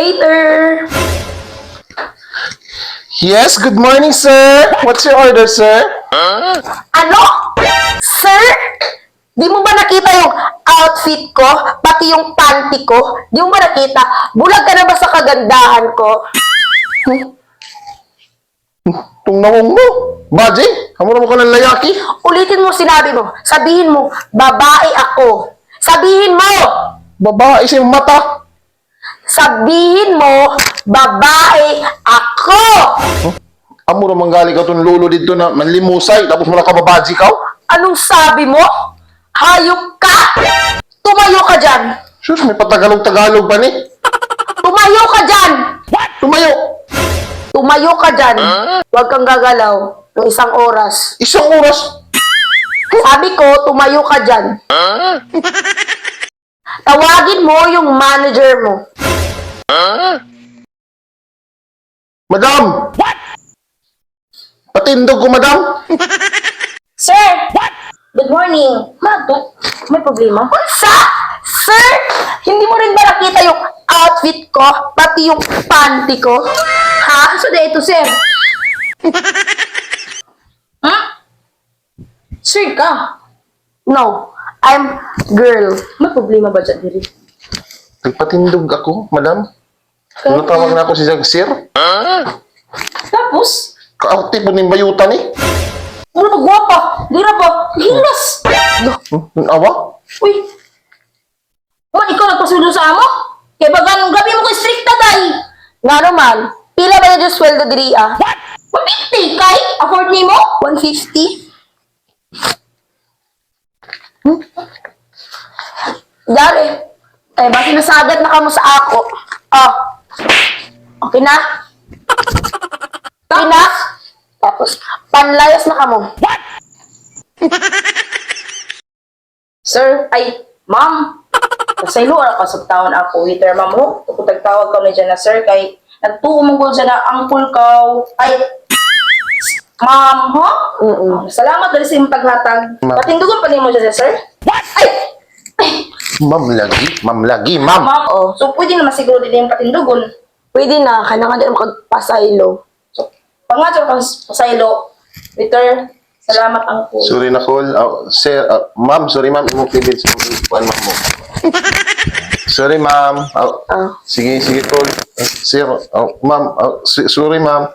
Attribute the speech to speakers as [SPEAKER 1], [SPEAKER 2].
[SPEAKER 1] Waiter!
[SPEAKER 2] Yes, good morning, sir. What's your order, sir?
[SPEAKER 1] Ano? Sir? Di mo ba nakita yung outfit ko? Pati yung panty ko? Di mo ba nakita? Bulag ka na ba sa kagandahan ko?
[SPEAKER 2] Tunawang mo. Baji, hamura mo ka ng layaki.
[SPEAKER 1] Ulitin mo sinabi mo. Sabihin mo, babae ako. Sabihin mo!
[SPEAKER 2] Babae sa iyong mata.
[SPEAKER 1] Sabihin mo, babae ako!
[SPEAKER 2] Amura manggali ka itong lulo dito na manlimusay. Tapos mo na kababaji ka.
[SPEAKER 1] Anong sabi mo? Hayop ka! Tumayo ka dyan!
[SPEAKER 2] Sus, may patagalog-tagalog pa ni.
[SPEAKER 1] Tumayo ka dyan!
[SPEAKER 2] Tumayo.
[SPEAKER 1] Tumayo ka dyan! Huwag kang gagalaw ng isang oras.
[SPEAKER 2] Isang oras.
[SPEAKER 1] Sabi ko, tumayo ka dyan. Tawagin mo yung manager mo.
[SPEAKER 2] Madam. Patindog ko, madam.
[SPEAKER 1] Sir! Good morning. May problema? Unsa? Sir! Hindi mo rin ba nakita yung outfit ko? Pati yung panty ko? Ha? So, ito, sir. Ha? Sir ka? No. I'm girl. May problema ba dyan, Diri?
[SPEAKER 2] Nagpatindog ako, madam. Natawag na ako si Sir.
[SPEAKER 1] Tapos?
[SPEAKER 2] Kaakti po ng bayutan eh.
[SPEAKER 1] Ano na gwapa? Lira ba? Hinas!
[SPEAKER 2] Awa?
[SPEAKER 1] Uy! Man, ikaw nagpasulo sa amo? Kaya ba ganong gabi mo kay stricta, day? Nga naman, pila ba na dyan sweldo diri, ah? 150, kay? Afford ni mo? 150? Dari, eh, basi nasagad na kamo sa ako. Ah, okay na? Okay na? Tapos, panlayas na kamo. Sir, ay, ma'am. Nasaylo na ka sa taon ako. Waiter, ma'am, ho. Kung tagtawag ka na dyan na, sir, kay nagtuumugol dyan na angkol ka. Ay, ma'am, ho? Salamat dali sa iyong paghatag. Patindugan pa niyo mo dyan, sir? Ay!
[SPEAKER 2] Ma'am lagi, ma'am.
[SPEAKER 1] Ma'am, oh. So, pwede na masiguro din yung patindugon. Pwede na. Kailangan din magpasaylo. So, pangatso kang pasaylo. Waiter, salamat ang po.
[SPEAKER 2] Sorry na, call. Sir, ma'am, sorry, ma'am. Imong pibid sa mga ma'am mo. Sorry, ma'am. Sige, call. Sir, ma'am. Sorry, ma'am.